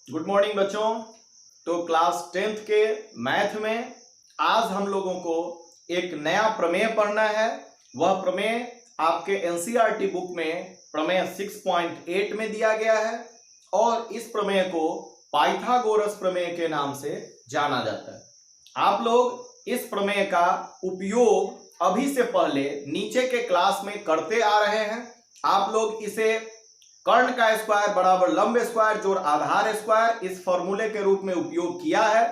Good morning बच्चों। तो class 10th के मैथ में आज हम लोगों को एक नया प्रमेय पढ़ना है। वह प्रमेय आपके एनसीईआरटी बुक में प्रमेय 6.8 में दिया गया है और इस प्रमेय को पाइथागोरस प्रमेय के नाम से जाना जाता है। आप लोग इस प्रमेय का उपयोग अभी से पहले नीचे के क्लास में करते आ रहे हैं। आप लोग इसे कर्ण का स्क्वायर बराबर लंब स्क्वायर जोड़ आधार स्क्वायर इस फॉर्मूले के रूप में उपयोग किया है।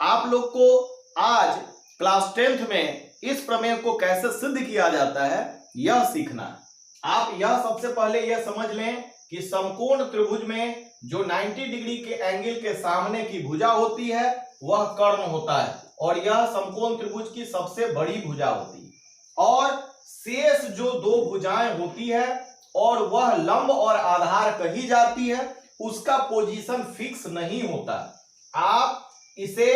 आप लोग को आज क्लास 10th में इस प्रमेय को कैसे सिद्ध किया जाता है यह सीखना है। आप यह सबसे पहले यह समझ लें कि समकोण त्रिभुज में जो 90 डिग्री के एंगल के सामने की भुजा होती है वह कर्ण होता है और यह समकोण त्रिभुज की सबसे बड़ी भुजा होती है और शेष जो दो भुजाएं होती है और वह लंब और आधार कही जाती है, उसका पोजीशन फिक्स नहीं होता। आप इसे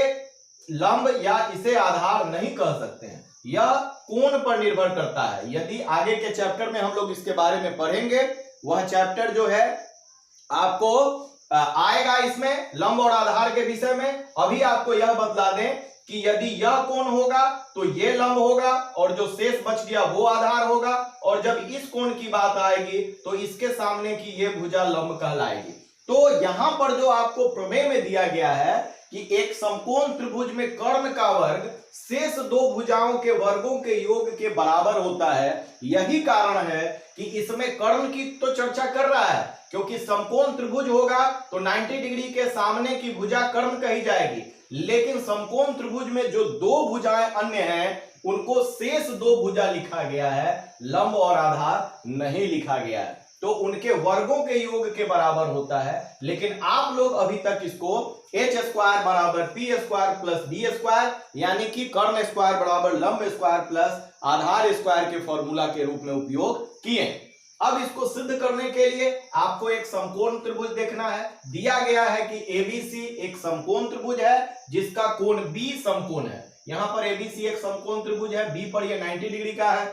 लंब या इसे आधार नहीं कह सकते हैं, यह कोण पर निर्भर करता है। यदि आगे के चैप्टर में हम लोग इसके बारे में पढ़ेंगे, वह चैप्टर जो है आपको आएगा इसमें लंब और आधार के विषय में। अभी आपको यह बतला दें कि यदि यह कोण होगा तो ये लंब होगा और जो शेष बच गया वो आधार होगा, और जब इस कोण की बात आएगी तो इसके सामने की ये भुजा लंब कहलाएगी। तो यहां पर जो आपको प्रमेय में दिया गया है कि एक समकोण त्रिभुज में कर्ण का वर्ग शेष दो भुजाओं के वर्गों के योग के बराबर होता है। यही कारण है कि इसमें कर्ण की तो चर्चा कर रहा है, क्योंकि समकोण त्रिभुज होगा तो 90 डिग्री के सामने की भुजा कर्ण कही जाएगी, लेकिन समकोण त्रिभुज में जो दो भुजाएं अन्य हैं उनको शेष दो भुजा लिखा गया है, लंब और आधार नहीं लिखा गया है, तो उनके वर्गों के योग के बराबर होता है। लेकिन आप लोग अभी तक इसको एच स्क्वायर बराबर P square plus B square यानी कि कर्ण स्क्वायर बराबर लंब स्क्वायर प्लस आधार स्क्वायर के फॉर्मूला के रूप में उपयोग किए। अब इसको सिद्ध करने के लिए आपको एक समकोण त्रिभुज देखना है। दिया गया है कि एबीसी एक समकोण त्रिभुज है जिसका कोण बी समकोण है। यहां पर एबीसी एक समकोण त्रिभुज है, बी पर यह 90 डिग्री का है।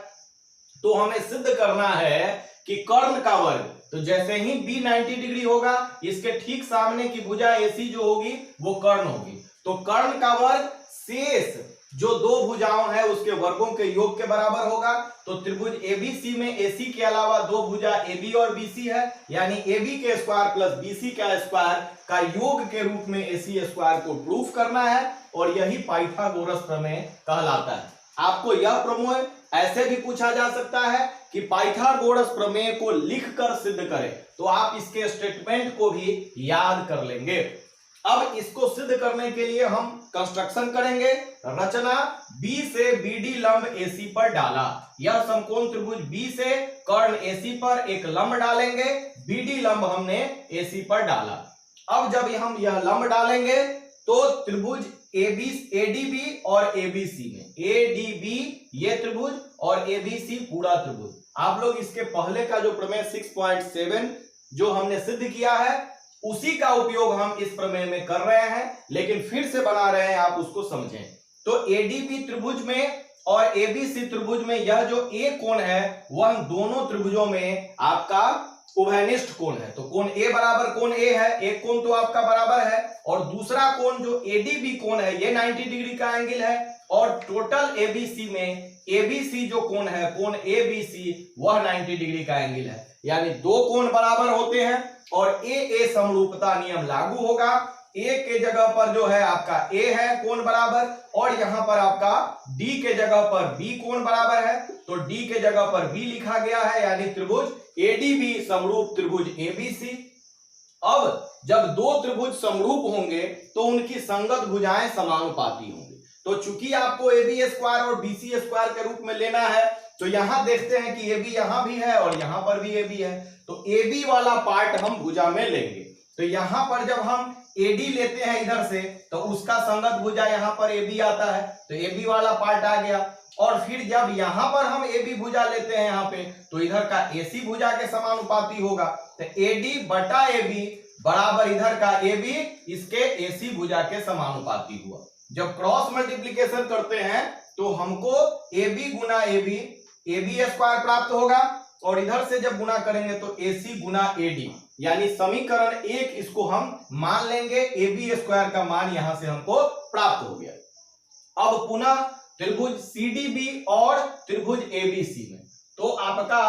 तो हमें सिद्ध करना है कि कर्ण का वर्ग, तो जैसे ही बी 90 डिग्री होगा इसके ठीक सामने की भुजा एसी जो होगी वो कर्ण होगी। तो कर्ण का वर्ग शेष जो दो भुजाओं है उसके वर्गों के योग के बराबर होगा। तो त्रिभुज एबीसी में एसी के अलावा दो भुजा एबी और बीसी है, यानी एबी के स्क्वायर प्लस बीसी का स्क्वायर का योग के रूप में एसी स्क्वायर को प्रूफ करना है, और यही पाइथागोरस प्रमेय कहलाता है। आपको यह प्रमेय ऐसे भी पूछा जा सकता है कि पाइथागोरस प्रमेय को लिखकर सिद्ध करें, तो आप इसके स्टेटमेंट को भी याद कर लेंगे। अब इसको सिद्ध करने के लिए हम कंस्ट्रक्शन करेंगे। रचना बी से बीडी लंब एसी पर डाला। यह समकोण त्रिभुज बी से कर्ण एसी पर एक लंब डालेंगे, बीडी लंब हमने एसी पर डाला। अब जब हम यह लंब डालेंगे तो त्रिभुज एडीबी और एबीसी में, एडीबी ये त्रिभुज और एबीसी पूरा त्रिभुज। आप लोग इसके पहले का जो प्रमेय 6.7 जो हमने सिद्ध किया है उसी का उपयोग हम इस प्रमेय में कर रहे हैं, लेकिन फिर से बना रहे हैं, आप उसको समझें। तो एडीबी त्रिभुज में और एबीसी त्रिभुज में यह जो ए कोण है वह दोनों त्रिभुजों में आपका उभयनिष्ठ कोण है। तो कोण ए बराबर कोण ए है, एक कोण तो आपका बराबर है, और दूसरा कोण जो एडीबी कोण है ये 90 डिग्री का एंगल है, और टोटल एबीसी में एबीसी जो कोण है कोण एबीसी वह 90 डिग्री का एंगल है। यानी दो कोण बराबर होते हैं और ए समरूपता नियम लागू होगा। ए के जगह पर जो है आपका ए है कोण बराबर, और यहां पर आपका डी के जगह पर बी कोण बराबर है, तो डी के जगह पर बी लिखा गया है, यानी त्रिभुज एडीबी समरूप त्रिभुज एबीसी। अब जब दो त्रिभुज समरूप होंगे तो उनकी संगत भुजाएं समानुपाती होंगी। तो चूंकि आपको एबी स्क्वायर और बीसी स्क्वायर के रूप में लेना है, तो यहां देखते हैं कि एबी यहां भी है और यहां पर भी एबी है, तो एबी वाला पार्ट हम भुजा में लेंगे। तो यहां पर जब हम एडी लेते हैं इधर से तो उसका संगत भुजा यहां पर एबी आता है, तो एबी वाला पार्ट आ गया। और फिर जब यहां पर हम एबी भुजा लेते हैं यहां पे, तो इधर का एसी भुजा के समानुपाती होगा। तो एडी बटा एबी बराबर इधर का एबी इसके एसी भुजा के समानुपाती हुआ। जब क्रॉस मल्टीप्लीकेशन करते हैं तो हमको एबी गुना एबी स्क्वायर प्राप्त होगा, और इधर से जब गुना करेंगे तो AC गुना AD, यानी समीकरण 1 इसको हम मान लेंगे। AB स्क्वायर का मान यहां से हमको प्राप्त हो गया। अब पुनः त्रिभुज CDB और त्रिभुज ABC में, तो आपका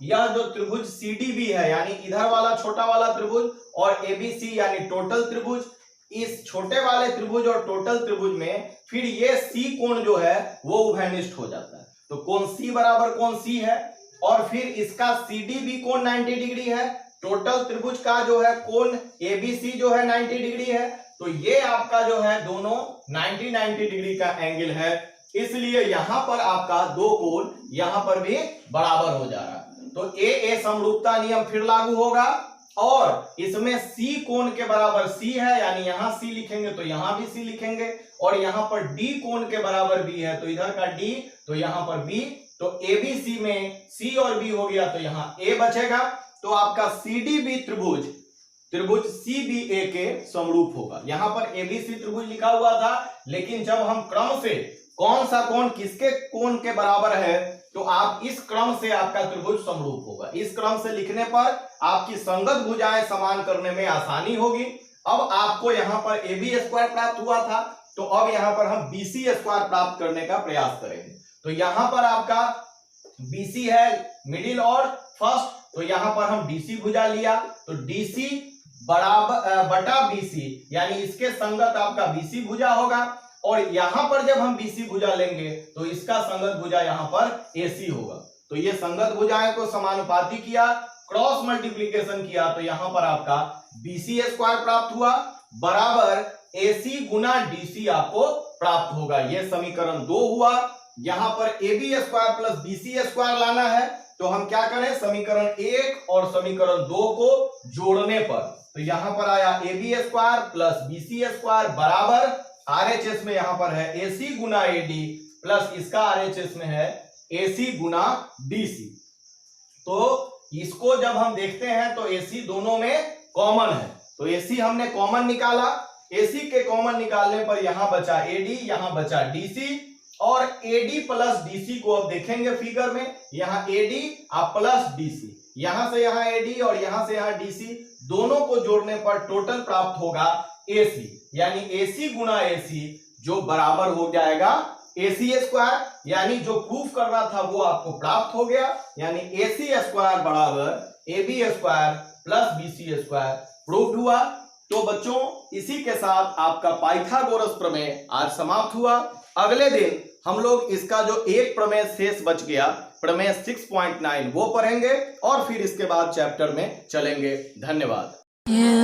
यह जो त्रिभुज CDB है यानी इधर वाला छोटा वाला त्रिभुज और ABC यानी टोटल त्रिभुज, इस छोटे वाले त्रिभुज और टोटल त्रिभुज में फिर ये C कोण जो है वो उभयनिष्ठ हो जाता है। तो कोण C बराबर कोण C है और फिर इसका CDB कोण 90 डिग्री है, टोटल त्रिभुज का जो है कोण ABC जो है 90 डिग्री है। तो ये आपका जो है दोनों 90 डिग्री का एंगल है, इसलिए यहां पर आपका दो कोण यहां पर भी बराबर हो जा रहा है। तो ए समरूपता नियम फिर लागू होगा और इसमें C कोण के बराबर C है, यानी यहां C लिखेंगे तो यहां भी C लिखेंगे, और यहां पर D कोण के बराबर B है तो इधर का D तो यहां पर B, तो ABC में C और B हो गया तो यहां A बचेगा। तो आपका CDB त्रिभुज CBA के समरूप होगा। यहां पर ABC त्रिभुज लिखा हुआ था, लेकिन जब हम क्रम से कौन सा कोण किसके कोण के बराबर है तो आप इस क्रम से आपका त्रिभुज समरूप होगा। इस क्रम से लिखने पर आपकी संगत भुजाएं समान करने में आसानी होगी। अब आपको यहां पर AB स्क्वायर प्राप्त हुआ था, तो अब यहां पर हम BC स्क्वायर प्राप्त करने का प्रयास करेंगे। तो यहां पर आपका BC है मिडिल और फर्स्ट, तो यहां पर हम DC भुजा लिया तो DC बराबर बटा BC, यानी इसके संगत आपका BC भुजा होगा, और यहां पर जब हम BC भुजा लेंगे तो इसका संगत भुजा यहां पर AC होगा। तो ये संगत भुजाएं को समानुपाती किया, क्रॉस मल्टीप्लीकेशन किया, तो यहां पर आपका BC स्क्वायर प्राप्त हुआ बराबर AC गुना DC आपको प्राप्त होगा। ये समीकरण 2 हुआ। यहां पर AB square plus BC square लाना है, तो हम क्या करें, समीकरण 1 और समीकरण 2 को जोड़ने पर, तो यहां पर आया AB square plus BC square बराबर RHS में यहां पर है AC गुना AD प्लस इसका RHS में है AC गुना DC। तो इसको जब हम देखते हैं तो AC दोनों में कॉमन है, तो AC हमने कॉमन निकाला। AC के कॉमन निकालने पर यहां बचा AD, यहां बचा DC, और AD प्लस DC को अब देखेंगे फिगर में, यहां AD आप प्लस DC, यहां से यहां AD और यहां से यहां DC, दोनों को जोड़ने पर टोटल प्राप्त होगा AC, यानी AC गुना AC जो बराबर हो जाएगा AC स्क्वायर, यानी जो प्रूफ करना था वो आपको प्राप्त हो गया, यानी AC स्क्वायर बराबर AB square plus BC square proved हुआ। तो बच्चों इसी के साथ आपका पाइथागोरस प्रमेय आज समाप्त हुआ। अगले दिन हम लोग इसका जो एक प्रमेय शेष बच गया, प्रमेय 6.9 वो पढ़ेंगे और फिर इसके बाद चैप्टर में चलेंगे। धन्यवाद।